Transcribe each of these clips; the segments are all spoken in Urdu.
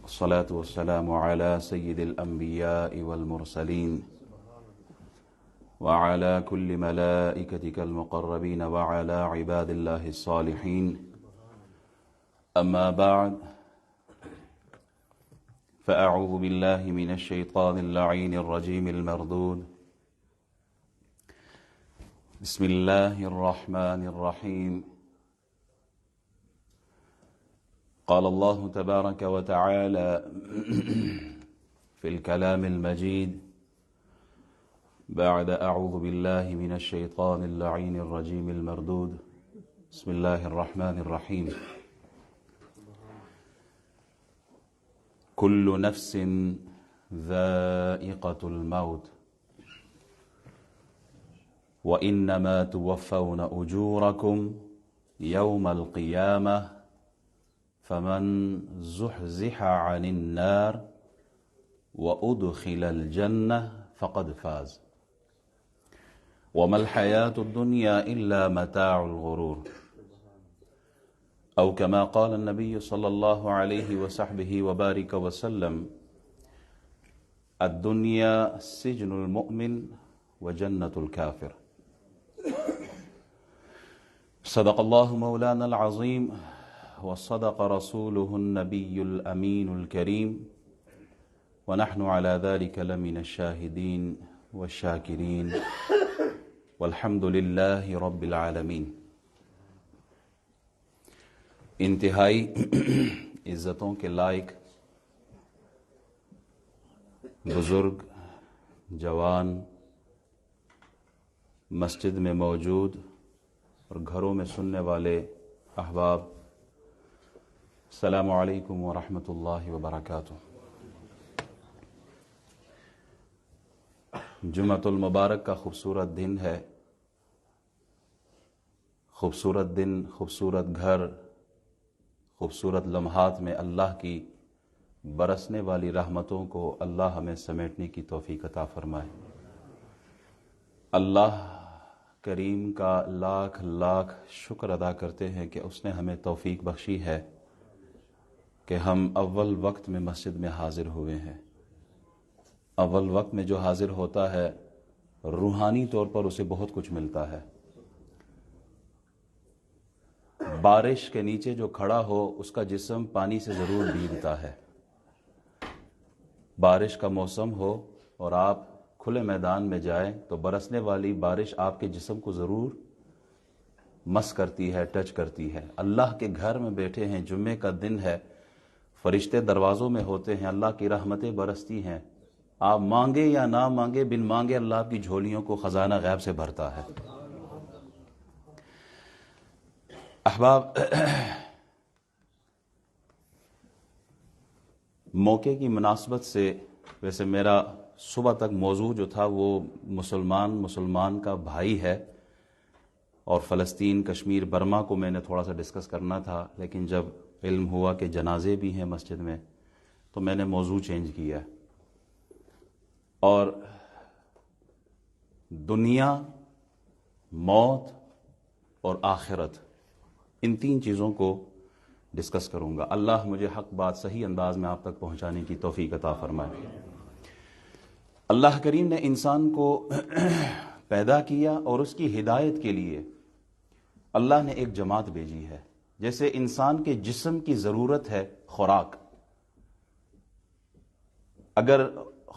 الصلاة والسلام على سيد الأنبياء والمرسلين وعلى كل ملائكتك المقربين وعلى عباد الله الصالحين. أما بعد، فأعوذ بالله من الشيطان اللعين الرجيم المردود. بسم الله الرحمن الرحيم. قال الله تبارك وتعالى في الكلام المجيد بعد أعوذ بالله من الشيطان اللعين الرجيم المردود. بسم الله الرحمن الرحيم. كل نفس ذائقة الموت وإنما توفون أجوركم يوم القيامة فمن زحزح عن النار وأدخل الجنة فقد فاز وما الحياة الدنيا إلا متاع الغرور، أو كما قال النبي صلى الله عليه وصحبه وبارك وسلم: الدنيا سجن المؤمن وجنة الكافر. صدق الله مولانا العظيم وصدق رسوله النبي الأمين الكريم، ونحن على ذلك لمن الشاهدين والشاكرين، والحمد لله رب العالمین۔ انتہائی عزتوں کے لائق بزرگ، جوان، مسجد میں موجود اور گھروں میں سننے والے احباب، السلام علیکم ورحمۃ اللہ وبرکاتہ۔ جمعۃ المبارک کا خوبصورت دن ہے۔ خوبصورت دن، خوبصورت گھر، خوبصورت لمحات میں اللہ کی برسنے والی رحمتوں کو اللہ ہمیں سمیٹنے کی توفیق عطا فرمائے۔ اللہ کریم کا لاکھ لاکھ شکر ادا کرتے ہیں کہ اس نے ہمیں توفیق بخشی ہے کہ ہم اول وقت میں مسجد میں حاضر ہوئے ہیں۔ اول وقت میں جو حاضر ہوتا ہے روحانی طور پر اسے بہت کچھ ملتا ہے۔ بارش کے نیچے جو کھڑا ہو اس کا جسم پانی سے ضرور بھیگتا ہے۔ بارش کا موسم ہو اور آپ کھلے میدان میں جائیں تو برسنے والی بارش آپ کے جسم کو ضرور مس کرتی ہے، ٹچ کرتی ہے۔ اللہ کے گھر میں بیٹھے ہیں، جمعے کا دن ہے، فرشتے دروازوں میں ہوتے ہیں، اللہ کی رحمتیں برستی ہیں۔ آپ مانگے یا نہ مانگے، بن مانگے اللہ آپ کی جھولیوں کو خزانہ غیب سے بھرتا ہے۔ احباب، موقع کی مناسبت سے ویسے میرا صبح تک موضوع جو تھا وہ مسلمان کا بھائی ہے، اور فلسطین، کشمیر، برما کو میں نے تھوڑا سا ڈسکس کرنا تھا، لیکن جب علم ہوا کہ جنازے بھی ہیں مسجد میں تو میں نے موضوع چینج کیا، اور دنیا، موت اور آخرت، ان تین چیزوں کو ڈسکس کروں گا۔ اللہ مجھے حق بات صحیح انداز میں آپ تک پہنچانے کی توفیق عطا فرمائے۔ اللہ کریم نے انسان کو پیدا کیا اور اس کی ہدایت کے لیے اللہ نے ایک جماعت بھیجی ہے۔ جیسے انسان کے جسم کی ضرورت ہے خوراک، اگر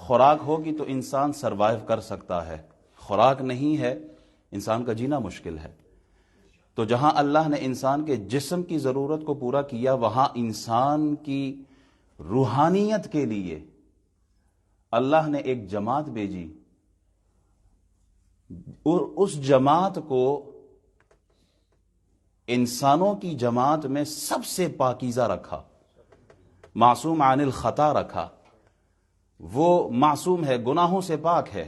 خوراک ہوگی تو انسان سروائیو کر سکتا ہے، خوراک نہیں ہے انسان کا جینا مشکل ہے۔ تو جہاں اللہ نے انسان کے جسم کی ضرورت کو پورا کیا، وہاں انسان کی روحانیت کے لیے اللہ نے ایک جماعت بھیجی، اور اس جماعت کو انسانوں کی جماعت میں سب سے پاکیزہ رکھا، معصوم عن الخطا رکھا۔ وہ معصوم ہے، گناہوں سے پاک ہے،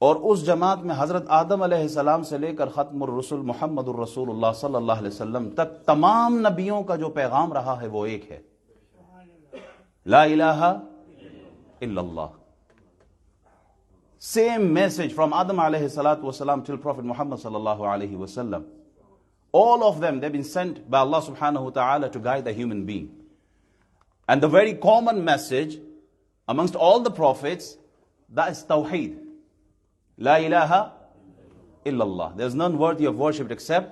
اور اس جماعت میں حضرت آدم علیہ السلام سے لے کر ختم الرسل محمد الرسول اللہ صلی اللہ علیہ وسلم تک تمام نبیوں کا جو پیغام رہا ہے وہ ایک ہے: لا الہ الا اللہ۔ Same message from Adam alayhi salatu wasalam till Prophet Muhammad sallallahu alayhi wasallam. All of them, they've been sent by Allah subhanahu wa ta'ala to guide the human being. And the very common message amongst all the prophets, that is Tawheed. La ilaha illallah. There is none worthy of worship except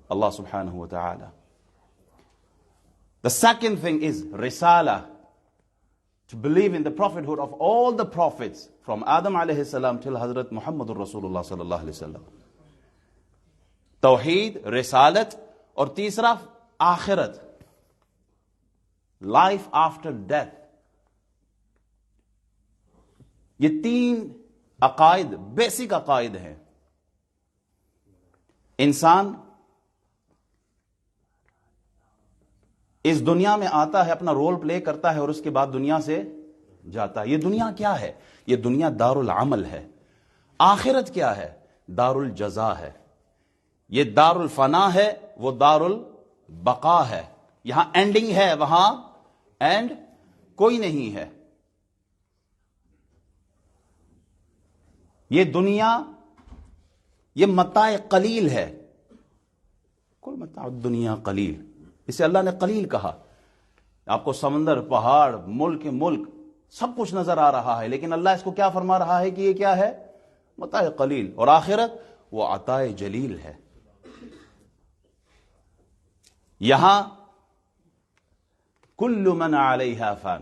Allah subhanahu wa ta'ala. The second thing is Risala. To believe in the prophethood of all the prophets from Adam alayhi salam till Hazrat Muhammadur Rasulullah sallallahu alayhi wasallam. Tawheed, Risalat, اور تیسرا آخرت, life after death. یہ تین عقائد بیسک عقائد ہیں. انسان اس دنیا میں آتا ہے, اپنا رول پلے کرتا ہے اور اس کے بعد دنیا سے جاتا ہے. یہ دنیا کیا ہے؟ یہ دنیا دار العمل ہے. آخرت کیا ہے؟ دار الجزا ہے. یہ دار الفنا ہے, وہ دار البقا ہے. یہاں اینڈنگ ہے, وہاں اینڈ کوئی نہیں ہے. یہ دنیا یہ متاع قلیل ہے. کل متاع الدنیا قلیل, اسے اللہ نے قلیل کہا. آپ کو سمندر, پہاڑ, ملک سب کچھ نظر آ رہا ہے, لیکن اللہ اس کو کیا فرما رہا ہے کہ یہ کیا ہے؟ متاع قلیل. اور آخرت وہ عطاء جلیل ہے. یہاں کل من علیہا فان,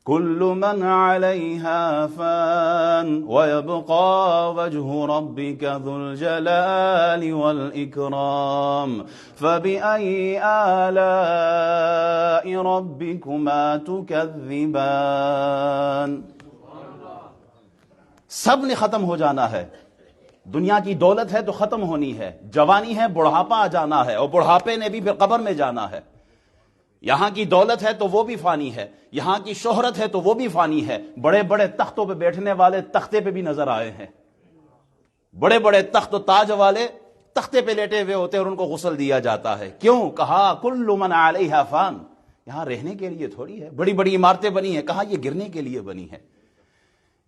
کل من علیہا فان ویبقى وجہ ربک ذو الجلال والاکرام فبأي آلاء ربکما تکذبان. سب نے ختم ہو جانا ہے. دنیا کی دولت ہے تو ختم ہونی ہے, جوانی ہے, بڑھاپا آ جانا ہے, اور بڑھاپے نے بھی پھر قبر میں جانا ہے. یہاں کی دولت ہے تو وہ بھی فانی ہے, یہاں کی شہرت ہے تو وہ بھی فانی ہے. بڑے بڑے تختوں پہ بیٹھنے والے تختے پہ بھی نظر آئے ہیں. بڑے بڑے تخت و تاج والے تختے پہ لیٹے ہوئے ہوتے ہیں اور ان کو غسل دیا جاتا ہے. کیوں؟ کہا کل من علیہا فان. یہاں رہنے کے لیے تھوڑی ہے. بڑی بڑی عمارتیں بنی ہیں, کہا یہ گرنے کے لیے بنی ہے.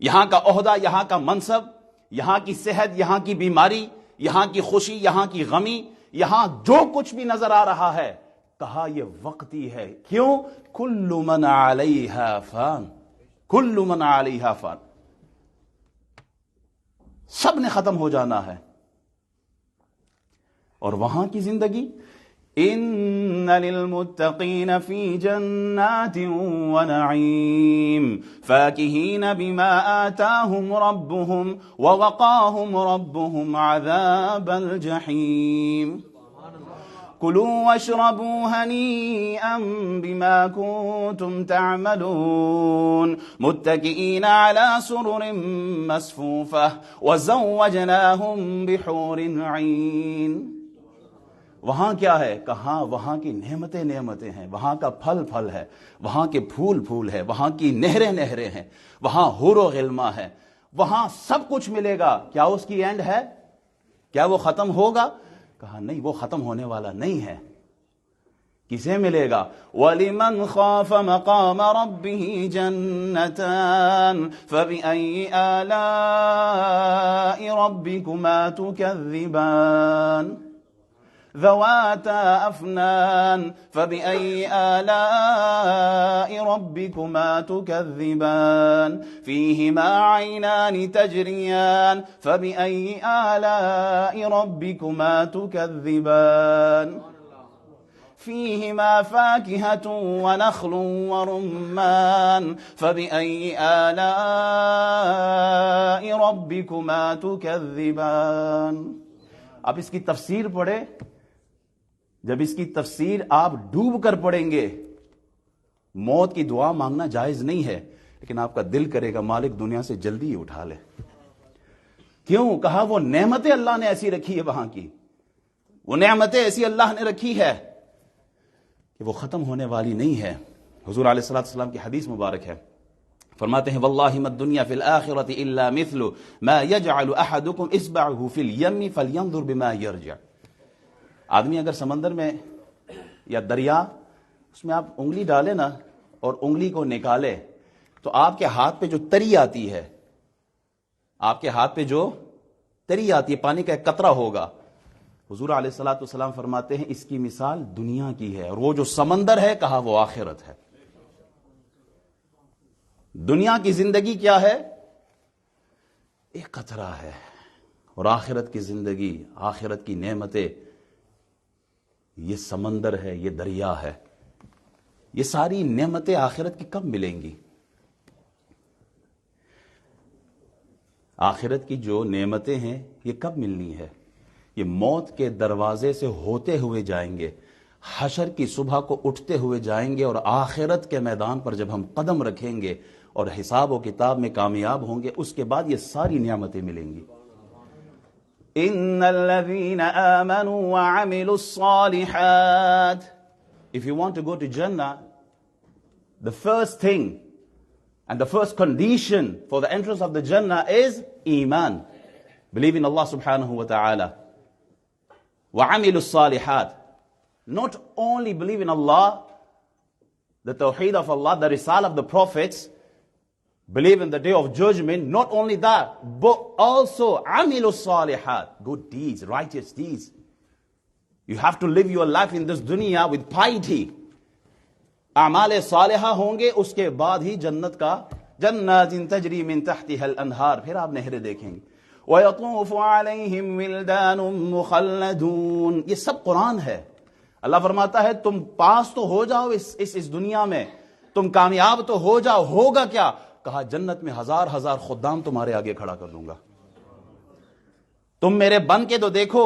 یہاں کا عہدہ, یہاں کا منصب, یہاں کی صحت, یہاں کی بیماری, یہاں کی خوشی, یہاں کی غمی, یہاں جو کچھ بھی نظر آ رہا ہے, کہا یہ وقتی ہے. کیوں؟ کل من علیہا فان, کل من علیہا فان. سب نے ختم ہو جانا ہے. اور وہاں کی زندگی, ان للمتقین فی جنات ونعیم فاکہین بما آتاہم ربہم ووقاہم ربہم عذاب الجحیم. کلوا واشربوا ہنیئا بما کنتم تعملون متکئین علی سرر مصفوفہ وزوجناہم بحور عین. وہاں کیا ہے؟ کہاں وہاں کی نعمتیں ہیں, وہاں کا پھل ہے, وہاں کے پھول ہے, وہاں کی نہریں ہیں, وہاں حور و غلماں ہے, وہاں سب کچھ ملے گا. کیا اس کی اینڈ ہے؟ کیا وہ ختم ہوگا؟ کہا نہیں, وہ ختم ہونے والا نہیں ہے. کسے ملے گا؟ وَلِمَنْ خَافَ مَقَامَ رَبِّهِ جَنَّتَانِ فَبِأَيِّ آلَاءِ رَبِّكُمَا تُكَذِّبَانِ ذواتا أفنان فبأي آلاء ربكما تكذبان فيهما عينان تجريان فبأي آلاء ربكما تكذبان فيهما فاكهة ونخل ورمان فبأي آلاء ربكما تكذبان. اب اس کی تفسیر پڑھے. جب اس کی تفسیر آپ ڈوب کر پڑیں گے, موت کی دعا مانگنا جائز نہیں ہے, لیکن آپ کا دل کرے گا مالک دنیا سے جلدی ہی اٹھا لے. کیوں؟ کہا وہ نعمتیں اللہ نے ایسی رکھی ہے, وہاں کی وہ نعمتیں ایسی اللہ نے رکھی ہے کہ وہ ختم ہونے والی نہیں ہے. حضور علیہ الصلوۃ والسلام کی حدیث مبارک ہے, فرماتے ہیں واللہ ما الدنیا فی الآخرۃ الا مثل ما یجعل احدکم اصبعہ فی الیم فلینظر بما یرجع. آدمی اگر سمندر میں یا دریا, اس میں آپ انگلی ڈالے نا اور انگلی کو نکالے, تو آپ کے ہاتھ پہ جو تری آتی ہے, آپ کے ہاتھ پہ جو تری آتی ہے, پانی کا ایک قطرہ ہوگا, حضور علیہ الصلوۃ والسلام فرماتے ہیں اس کی مثال دنیا کی ہے، اور وہ جو سمندر ہے کہا وہ آخرت ہے۔ دنیا کی زندگی کیا ہے؟ ایک قطرہ ہے، اور آخرت کی زندگی، آخرت کی نعمتیں یہ سمندر ہے، یہ دریا ہے۔ یہ ساری نعمتیں آخرت کی کب ملیں گی؟ آخرت کی جو نعمتیں ہیں یہ کب ملنی ہے؟ یہ موت کے دروازے سے ہوتے ہوئے جائیں گے، حشر کی صبح کو اٹھتے ہوئے جائیں گے، اور آخرت کے میدان پر جب ہم قدم رکھیں گے اور حساب و کتاب میں کامیاب ہوں گے، اس کے بعد یہ ساری نعمتیں ملیں گی۔ ان الذين آمنوا وعملوا الصالحات. If you want to go to Jannah, the first thing and the first condition for the entrance of the Jannah is Iman. Believe in Allah subhanahu wa ta'ala. وعملوا الصالحات. Not only believe in Allah, the Tawheed of Allah, the Risal of the Prophets, believe in the Day of Judgment, not only that, but also عملوا الصالحات, good deeds, righteous deeds. You have to live your life in this dunya with piety. اعمال صالحہ ہوں گے، اس کے بعد ہی جنت کا، جنات تجری من تحتها الانہار، پھر آپ نہریں دیکھیں گے۔ وَيَطُوفُ عَلَيْهِمْ وِلْدَانٌ مُخَلَّدُونَ، یہ سب قرآن ہے۔ اللہ فرماتا ہے تم پاس تو ہو جاؤ اس دنیا میں، تم کامیاب تو ہو جاؤ، ہوگا کیا؟ کہا جنت میں ہزار ہزار خدام تمہارے آگے کھڑا کر دوں گا، تم میرے بن کے تو دیکھو،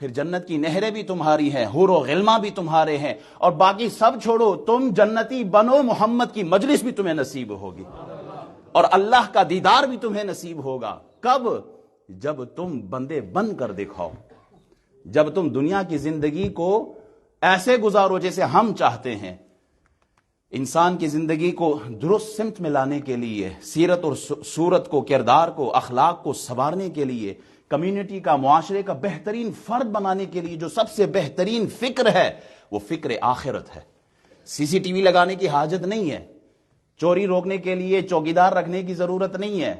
پھر جنت کی نہریں بھی تمہاری ہیں، حور و غلماں بھی تمہارے ہیں، اور باقی سب چھوڑو، تم جنتی بنو، محمد کی مجلس بھی تمہیں نصیب ہوگی، اور اللہ کا دیدار بھی تمہیں نصیب ہوگا۔ کب؟ جب تم بندے بن کر دکھاؤ، جب تم دنیا کی زندگی کو ایسے گزارو جیسے ہم چاہتے ہیں۔ انسان کی زندگی کو درست سمت میں لانے کے لیے، سیرت اور صورت کو، کردار کو، اخلاق کو سنوارنے کے لیے، کمیونٹی کا، معاشرے کا بہترین فرد بنانے کے لیے جو سب سے بہترین فکر ہے وہ فکر آخرت ہے۔ سی سی ٹی وی لگانے کی حاجت نہیں ہے، چوری روکنے کے لیے چوکیدار رکھنے کی ضرورت نہیں ہے،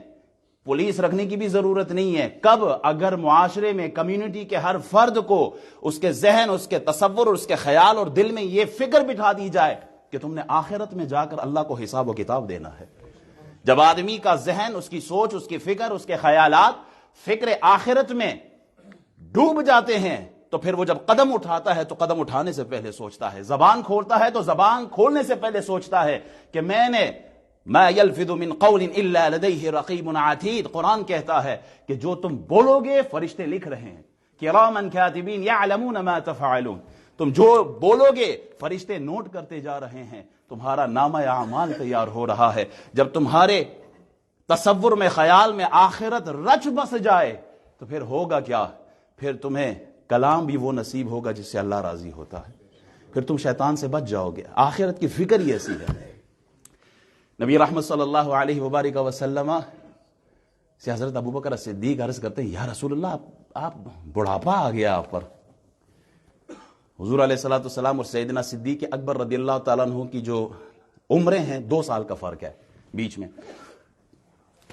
پولیس رکھنے کی بھی ضرورت نہیں ہے۔ کب؟ اگر معاشرے میں، کمیونٹی کے ہر فرد کو اس کے ذہن، اس کے تصور، اس کے خیال اور دل میں یہ فکر بٹھا دی جائے کہ تم نے آخرت میں جا کر اللہ کو حساب و کتاب دینا ہے۔ جب آدمی کا ذہن، اس کی سوچ، اس کی فکر، اس کے خیالات فکر آخرت میں ڈوب جاتے ہیں تو پھر وہ جب قدم اٹھاتا ہے تو قدم اٹھانے سے پہلے سوچتا ہے، زبان کھولتا ہے تو زبان کھولنے سے پہلے سوچتا ہے کہ میں نے ما یلفظ من قول الا لدیہ رقیب عتید۔ قرآن کہتا ہے کہ جو تم بولو گے فرشتے لکھ رہے ہیں، کراما کاتبین یعلمون ما تفعلون، تم جو بولو گے فرشتے نوٹ کرتے جا رہے ہیں، تمہارا نامہ اعمال تیار ہو رہا ہے۔ جب تمہارے تصور میں، خیال میں آخرت رچ بس جائے تو پھر ہوگا کیا؟ پھر تمہیں کلام بھی وہ نصیب ہوگا جس سے اللہ راضی ہوتا ہے، پھر تم شیطان سے بچ جاؤ گے۔ آخرت کی فکر ہی ایسی ہے۔ نبی رحمت صلی اللہ علیہ وبارک وسلم سے حضرت ابوبکر صدیق عرض کرتے ہیں، یا رسول اللہ آپ بڑھاپا آ گیا آپ پر۔ حضور علیہ الصلوۃ والسلام اور سیدنا صدیق اکبر رضی اللہ تعالیٰ عنہ کی جو عمریں ہیں 2 سال کا فرق ہے بیچ میں۔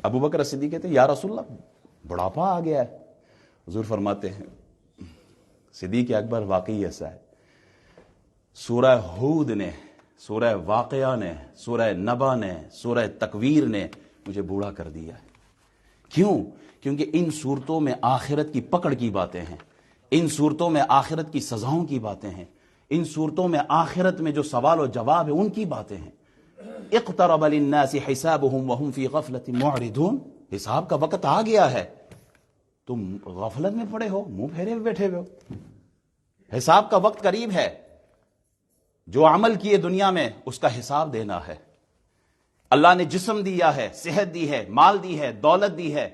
ابوبکر صدیق کہتے ہیں یا رسول اللہ بڑھاپا آ گیا ہے۔ حضور فرماتے ہیں صدیق اکبر واقعی ایسا ہے، سورہ ہود نے، سورہ واقعہ نے، سورہ نبا نے، سورہ تکویر نے مجھے بوڑھا کر دیا ہے۔ کیوں؟ کیونکہ ان صورتوں میں آخرت کی پکڑ کی باتیں ہیں، ان صورتوں میں آخرت کی سزاؤں کی باتیں ہیں، ان صورتوں میں آخرت میں جو سوال و جواب ہے ان کی باتیں ہیں۔ اقترب للناس حسابهم وهم في غفلة معرضون، حساب کا وقت آ گیا ہے، تم غفلت میں پڑے ہو، منہ پھیرے ہوئے بیٹھے ہوئے ہو۔ حساب کا وقت قریب ہے، جو عمل کیے دنیا میں اس کا حساب دینا ہے۔ اللہ نے جسم دیا ہے، صحت دی ہے، مال دی ہے، دولت دی ہے۔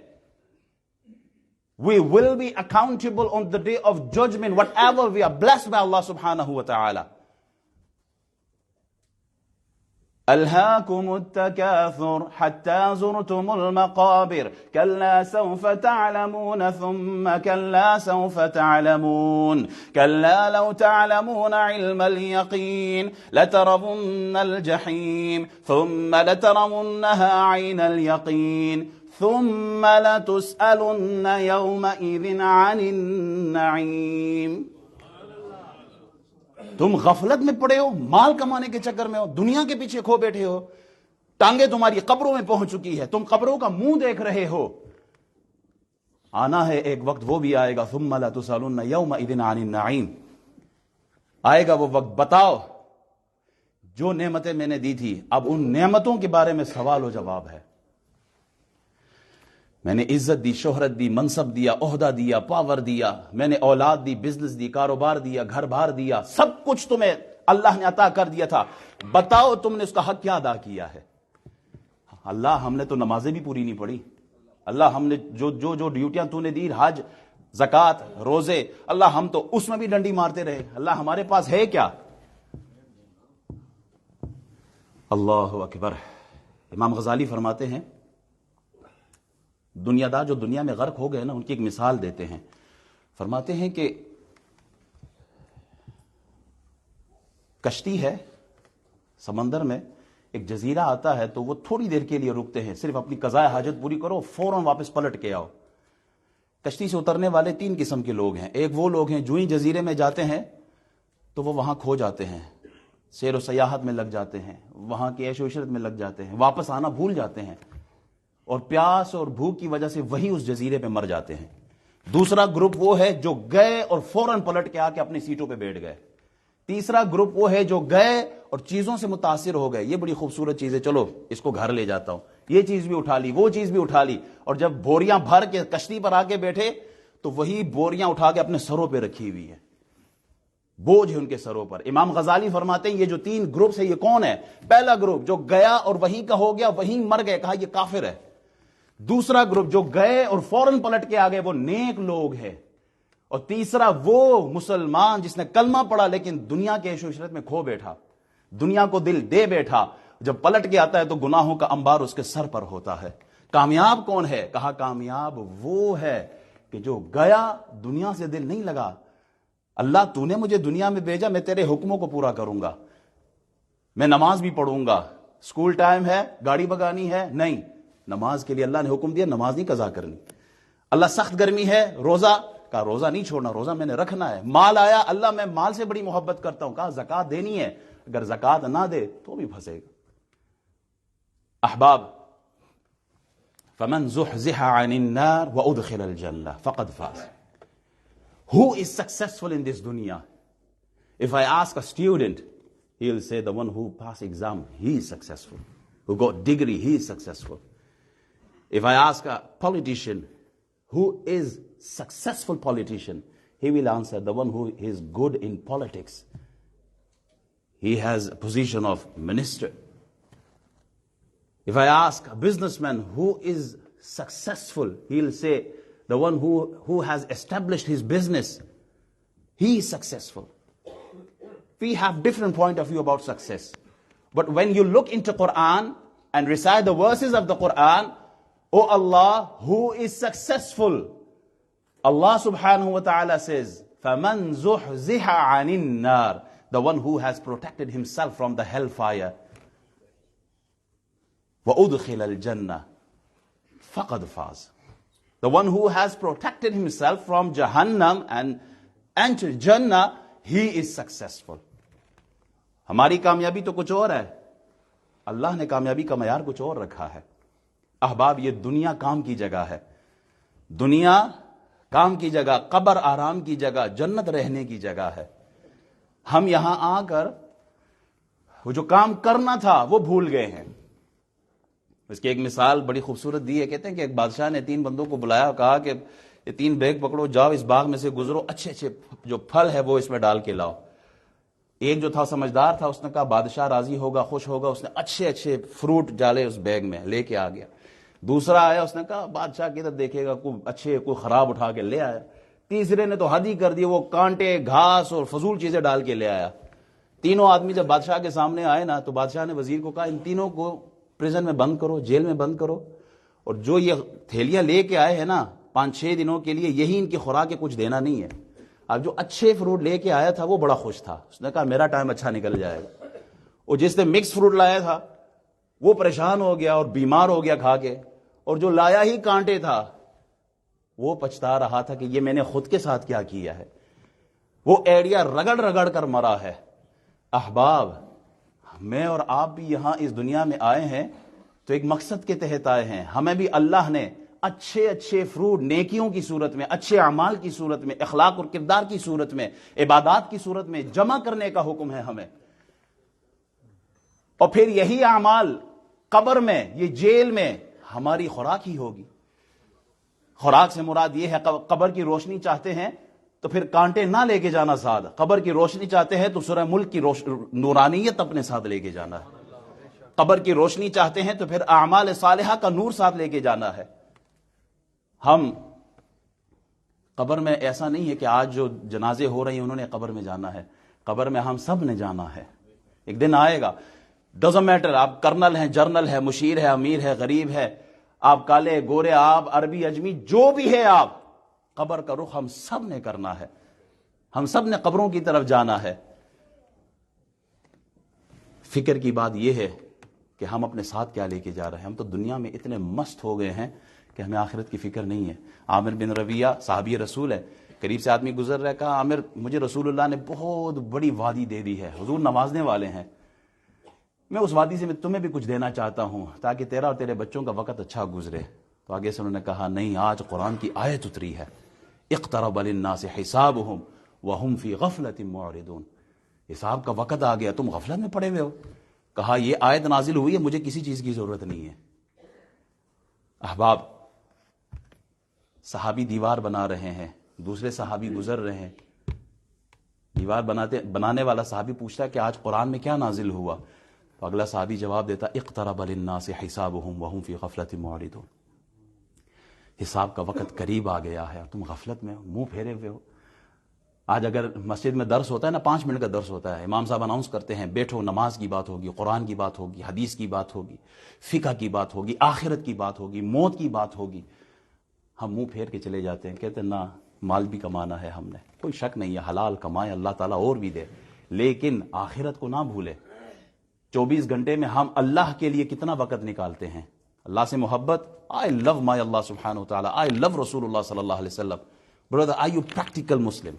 We will be accountable on the day of judgment, whatever we are blessed by Allah subhanahu wa ta'ala. ألهاكم التكاثر حتى زرتم المقابر كلا سوف تعلمون ثم كلا سوف تعلمون كلا لو تعلمون علم اليقين لترون الجحيم ثم لترونها عين اليقين ثم لتسألن يومئذ عن النعيم. تم غفلت میں پڑے ہو، مال کمانے کے چکر میں ہو، دنیا کے پیچھے کھو بیٹھے ہو، ٹانگیں تمہاری قبروں میں پہنچ چکی ہے، تم قبروں کا منہ دیکھ رہے ہو. آنا ہے ایک وقت، وہ بھی آئے گا. ثم لتسألن يومئذ عن النعيم. آئے گا وہ وقت، بتاؤ جو نعمتیں میں نے دی تھی، اب ان نعمتوں کے بارے میں سوال و جواب ہے. میں نے عزت دی، شہرت دی، منصب دیا، عہدہ دیا، پاور دیا، میں نے اولاد دی، بزنس دی، کاروبار دیا، گھر بار دیا، سب کچھ تمہیں اللہ نے عطا کر دیا تھا، بتاؤ تم نے اس کا حق کیا ادا کیا ہے. اللہ ہم نے تو نمازیں بھی پوری نہیں پڑھی، اللہ ہم نے جو ڈیوٹیاں تو نے دی، حج، زکوٰۃ، روزے، اللہ ہم تو اس میں بھی ڈنڈی مارتے رہے. اللہ ہمارے پاس ہے کیا؟ اللہ اکبر. امام غزالی فرماتے ہیں دنیا دار جو دنیا میں غرق ہو گئے نا، ان کی ایک مثال دیتے ہیں. فرماتے ہیں کہ کشتی ہے سمندر میں، ایک جزیرہ آتا ہے تو وہ تھوڑی دیر کے لیے رکتے ہیں، صرف اپنی قضائے حاجت پوری کرو، فوراً واپس پلٹ کے آؤ. کشتی سے اترنے والے 3 قسم کے لوگ ہیں. ایک وہ لوگ ہیں جو ہی جزیرے میں جاتے ہیں تو وہ وہاں کھو جاتے ہیں، سیر و سیاحت میں لگ جاتے ہیں، وہاں کی عیش و عشرت میں لگ جاتے ہیں، واپس آنا بھول جاتے ہیں، اور پیاس اور بھوک کی وجہ سے وہی اس جزیرے پہ مر جاتے ہیں. دوسرا گروپ وہ ہے جو گئے اور فوراً پلٹ کے آ کے اپنی سیٹوں پہ بیٹھ گئے. تیسرا گروپ وہ ہے جو گئے اور چیزوں سے متاثر ہو گئے، یہ بڑی خوبصورت چیز ہے، چلو اس کو گھر لے جاتا ہوں، یہ چیز بھی اٹھا لی، وہ چیز بھی اٹھا لی، اور جب بوریاں بھر کے کشتی پر آ کے بیٹھے تو وہی بوریاں اٹھا کے اپنے سروں پہ رکھی ہوئی ہے، بوجھ ہے ان کے سروں پر. امام غزالی فرماتے ہیں یہ جو 3 گروپس ہیں، یہ کون ہے؟ پہلا گروپ جو گیا اور وہیں کا ہو گیا، وہیں مر گئے، کہا یہ کافر ہے. دوسرا گروپ جو گئے اور فوراً پلٹ کے آ گئے، وہ نیک لوگ ہیں. اور تیسرا وہ مسلمان جس نے کلمہ پڑھا لیکن دنیا کے عیش و عشرت میں کھو بیٹھا، دنیا کو دل دے بیٹھا، جب پلٹ کے آتا ہے تو گناہوں کا انبار اس کے سر پر ہوتا ہے. کامیاب کون ہے؟ کہا کامیاب وہ ہے کہ جو گیا، دنیا سے دل نہیں لگا. اللہ تو نے مجھے دنیا میں بھیجا، میں تیرے حکموں کو پورا کروں گا، میں نماز بھی پڑھوں گا. سکول ٹائم ہے، گاڑی بگانی ہے، نہیں، نماز کے لیے اللہ نے حکم دیا، نماز نہیں قضا کرنی. اللہ سخت گرمی ہے، روزہ، کہا روزہ نہیں چھوڑنا، روزہ میں نے رکھنا ہے. مال آیا، اللہ میں مال سے بڑی محبت کرتا ہوں، کہا زکوٰۃ دینی ہے، اگر زکوٰۃ نہ دے تو بھی پھنسے گا. احباب، فمن زحزح عن النار وادخل الجنہ فقد فاز. Who is successful in this dunya? If I ask a student, he'll say the one who passed exam, he is successful. Who got degree, he is successful. If I ask a politician, who is successful politician, he will answer the one who is good in politics. He has a position of minister. If I ask a businessman who is successful, he'll say the one who has established his business, he is successful. We have different point of view about success. But when you look into Quran and recite the verses of the Quran, oh Allah, who is successful? Allah subhanahu wa ta'ala says, فَمَنْ زُحْزِحَ عَنِ النَّارِ, the one who has protected himself from the hellfire. وَأُدْخِلَ الْجَنَّةِ فَقَدْ فَازَ. The one who has protected himself from Jahannam and entered Jannah, he is successful. ہماری کامیابی تو کچھ اور ہے، اللہ نے کامیابی کا معیار کچھ اور رکھا ہے. احباب، یہ دنیا کام کی جگہ ہے، دنیا کام کی جگہ، قبر آرام کی جگہ، جنت رہنے کی جگہ ہے. ہم یہاں آ کر وہ جو کام کرنا تھا وہ بھول گئے ہیں. اس کی ایک مثال بڑی خوبصورت دی ہے. کہتے ہیں کہ ایک بادشاہ نے 3 بندوں کو بلایا اور کہا کہ یہ 3 بیگ پکڑو، جاؤ اس باغ میں سے گزرو، اچھے اچھے جو پھل ہے وہ اس میں ڈال کے لاؤ. ایک جو تھا سمجھدار تھا، اس نے کہا بادشاہ راضی ہوگا، خوش ہوگا، اس نے اچھے اچھے فروٹ ڈالے اس بیگ میں، لے کے آ گیا. دوسرا آیا، اس نے کہا بادشاہ کدھر دیکھے گا، کوئی اچھے کوئی خراب اٹھا کے لے آیا. تیسرے نے تو حد ہی کر دی، وہ کانٹے، گھاس اور فضول چیزیں ڈال کے لے آیا. تینوں آدمی جب بادشاہ کے سامنے آئے نا تو بادشاہ نے وزیر کو کہا ان تینوں کو پریزن میں بند کرو، جیل میں بند کرو، اور جو یہ تھیلیاں لے کے آئے ہیں نا 5-6 دنوں کے لیے، یہی ان کی خوراک ہے، کچھ دینا نہیں ہے. اب جو اچھے فروٹ لے کے آیا تھا وہ بڑا خوش تھا، اس نے کہا میرا ٹائم اچھا نکل جائے گا. اور جس نے مکس فروٹ لایا تھا وہ پریشان ہو گیا اور بیمار ہو گیا کھا کے. اور جو لایا ہی کانٹے تھا وہ پچھتا رہا تھا کہ یہ میں نے خود کے ساتھ کیا کیا ہے. وہ ایڑیا رگڑ رگڑ کر مرا ہے. احباب، میں اور آپ بھی یہاں اس دنیا میں آئے ہیں تو ایک مقصد کے تحت آئے ہیں. ہمیں بھی اللہ نے اچھے اچھے فروٹ نیکیوں کی صورت میں، اچھے اعمال کی صورت میں، اخلاق اور کردار کی صورت میں، عبادات کی صورت میں جمع کرنے کا حکم ہے ہمیں. اور پھر یہی اعمال قبر میں، یہ جیل میں ہماری خوراک ہی ہوگی. خوراک سے مراد یہ ہے قبر کی روشنی چاہتے ہیں تو پھر کانٹے نہ لے کے جانا ساتھ. قبر کی روشنی چاہتے ہیں تو سورہ ملک کی نورانیت اپنے ساتھ لے کے جانا ہے. قبر کی روشنی چاہتے ہیں تو پھر اعمال صالحہ کا نور ساتھ لے کے جانا ہے. ہم قبر میں ایسا نہیں ہے کہ آج جو جنازے ہو رہے ہیں انہوں نے قبر میں جانا ہے. قبر میں ہم سب نے جانا ہے. ایک دن آئے گا، ڈزنٹ میٹر آپ کرنل ہیں، جرنل ہے، مشیر ہے، امیر ہے، غریب ہے، آپ کالے گورے، آپ عربی اجمی، جو بھی ہے، آپ قبر کا رخ ہم سب نے کرنا ہے. ہم سب نے قبروں کی طرف جانا ہے. فکر کی بات یہ ہے کہ ہم اپنے ساتھ کیا لے کے جا رہے ہیں. ہم تو دنیا میں اتنے مست ہو گئے ہیں کہ ہمیں آخرت کی فکر نہیں ہے. عامر بن ربیعہ صحابی رسول ہے، قریب سے آدمی گزر رہا ہے، کہا عامر مجھے رسول اللہ نے بہت بڑی وادی دے دی ہے، حضور نوازنے والے ہیں، میں اس وادی سے تمہیں بھی کچھ دینا چاہتا ہوں تاکہ تیرا اور تیرے بچوں کا وقت اچھا گزرے. تو آگے سے انہوں نے کہا نہیں، آج قرآن کی آیت اتری ہے، اقترب للناس حسابهم وهم فی غفلۃ معرضون. حساب کا وقت آ گیا، تم غفلت میں پڑے ہوئے ہو. کہا یہ آیت نازل ہوئی ہے، مجھے کسی چیز کی ضرورت نہیں ہے. احباب، صحابی دیوار بنا رہے ہیں، دوسرے صحابی گزر رہے ہیں. دیوار بنانے والا صحابی پوچھتا ہے کہ آج قرآن میں کیا نازل ہوا؟ تو اگلا صحابی جواب دیتا اقترب للناس حسابهم وهم فی غفلۃ معرضون. حساب کا وقت قریب آ گیا ہے، تم غفلت میں منہ پھیرے ہوئے ہو. آج اگر مسجد میں درس ہوتا ہے نا، 5 منٹ کا درس ہوتا ہے، امام صاحب اناؤنس کرتے ہیں بیٹھو، نماز کی بات ہوگی، قرآن کی بات ہوگی، حدیث کی بات ہوگی، فقہ کی بات ہوگی، آخرت کی بات ہوگی، موت کی بات ہوگی. ہم منہ پھیر کے چلے جاتے ہیں، کہتے ہیں نا مال بھی کمانا ہے ہم نے. کوئی شک نہیں ہے، حلال کمائے، اللہ تعالیٰ اور بھی دے، لیکن آخرت کو نہ بھولے. 24 گھنٹے میں ہم اللہ کے لیے کتنا وقت نکالتے ہیں؟ اللہ سے محبت، I love my Allah سبحانہ وتعالی، I love رسول اللہ صلی اللہ علیہ وسلم. Brother, are you practical Muslim?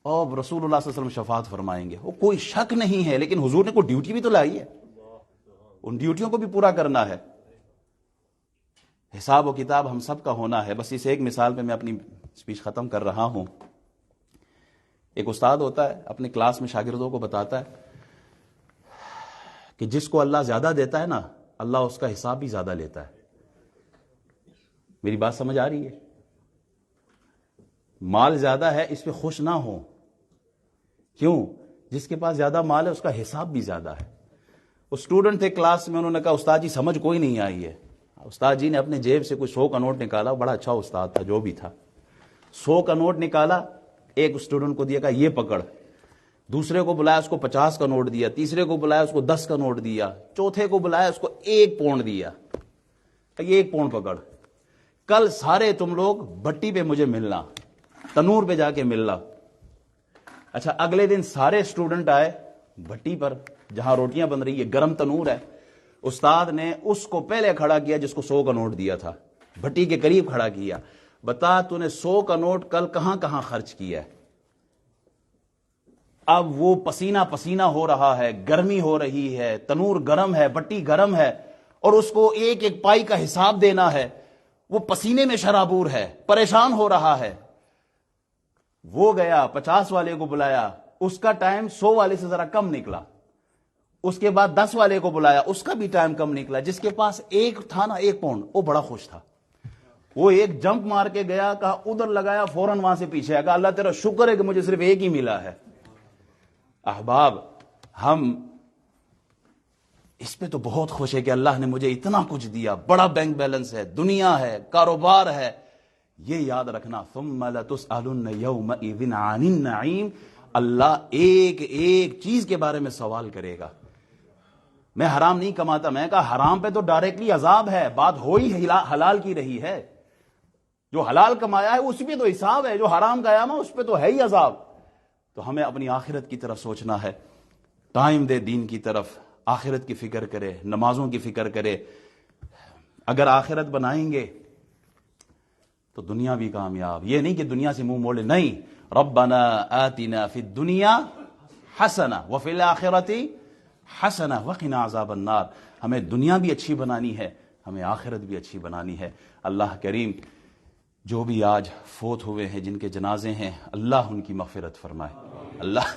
اور رسول اللہ صلی اللہ علیہ وسلم شفاعت فرمائیں گے، وہ کوئی شک نہیں ہے، لیکن حضور نے کوئی ڈیوٹی بھی تو لائی ہے، ان ڈیوٹیوں کو بھی پورا کرنا ہے. حساب و کتاب ہم سب کا ہونا ہے. بس اس ایک مثال پہ میں اپنی اسپیچ ختم کر رہا ہوں. ایک استاد ہوتا ہے، اپنے کلاس میں شاگردوں کو بتاتا ہے کہ جس کو اللہ زیادہ دیتا ہے نا، اللہ اس کا حساب بھی زیادہ لیتا ہے. میری بات سمجھ آ رہی ہے؟ مال زیادہ ہے اس پہ خوش نہ ہو. کیوں؟ جس کے پاس زیادہ مال ہے اس کا حساب بھی زیادہ ہے. وہ اسٹوڈنٹ تھے کلاس میں، انہوں نے کہا استاد جی سمجھ کوئی نہیں آئی ہے. استاد جی نے اپنے جیب سے کوئی 100 کا نوٹ نکالا، بڑا اچھا استاد تھا جو بھی تھا. 100 کا نوٹ نکالا، ایک اسٹوڈنٹ کو دیا، کہا یہ پکڑ. دوسرے کو بلایا، اس کو 50 کا نوٹ دیا. تیسرے کو بلایا، اس کو 10 کا نوٹ دیا. چوتھے کو بلایا، اس کو 1 پاؤنڈ دیا. یہ 1 پاؤنڈ پکڑ، کل سارے تم لوگ بھٹی پہ مجھے ملنا، تنور پہ جا کے ملنا. اچھا، اگلے دن سارے اسٹوڈنٹ آئے بھٹی پر جہاں روٹیاں بن رہی ہے، گرم تنور ہے. استاد نے اس کو پہلے کھڑا کیا جس کو 100 کا نوٹ دیا تھا، بھٹی کے قریب کھڑا کیا. بتا تو نے 100 کا نوٹ کل کہاں کہاں خرچ کیا ہے؟ اب وہ پسینہ پسینہ ہو رہا ہے، گرمی ہو رہی ہے، تنور گرم ہے، بٹی گرم ہے، اور اس کو ایک ایک پائی کا حساب دینا ہے. وہ پسینے میں شرابور ہے، پریشان ہو رہا ہے. وہ گیا 50 والے کو بلایا، اس کا ٹائم 100 والے سے ذرا کم نکلا. اس کے بعد 10 والے کو بلایا، اس کا بھی ٹائم کم نکلا. جس کے پاس ایک تھا نا، 1 پاؤنڈ، وہ بڑا خوش تھا. وہ ایک جمپ مار کے گیا، کہا ادھر لگایا، فوراً وہاں سے پیچھے آیا، کہا اللہ تیرا شکر ہے کہ مجھے صرف ایک ہی ملا ہے. احباب، ہم اس پہ تو بہت خوش ہے کہ اللہ نے مجھے اتنا کچھ دیا، بڑا بینک بیلنس ہے، دنیا ہے، کاروبار ہے. یہ یاد رکھنا، ثم لتسألن یومئذ عن النعیم، اللہ ایک ایک چیز کے بارے میں سوال کرے گا. میں حرام نہیں کماتا، میں کہا حرام پہ تو ڈائریکٹلی عذاب ہے. بات ہوئی حلال کی رہی ہے. جو حلال کمایا ہے اس پہ تو حساب ہے، جو حرام کھایا نا اس پہ تو ہے ہی عذاب. تو ہمیں اپنی آخرت کی طرف سوچنا ہے، ٹائم دے دین کی طرف، آخرت کی فکر کرے، نمازوں کی فکر کرے. اگر آخرت بنائیں گے تو دنیا بھی کامیاب. یہ نہیں کہ دنیا سے منہ موڑے, نہیں. ربنا آتنا فی الدنیا حسنہ وفی الآخرۃ حسنہ وقنا عذاب النار. ہمیں دنیا بھی اچھی بنانی ہے, ہمیں آخرت بھی اچھی بنانی ہے. اللہ کریم جو بھی آج فوت ہوئے ہیں, جن کے جنازے ہیں, اللہ ان کی مغفرت فرمائے, اللہ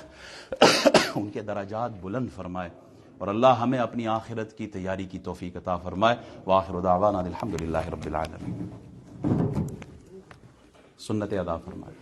ان کے درجات بلند فرمائے, اور اللہ ہمیں اپنی آخرت کی تیاری کی توفیق عطا فرمائے. وآخر دعوانا الحمدللہ رب العالمین. سنت ادا فرمائے.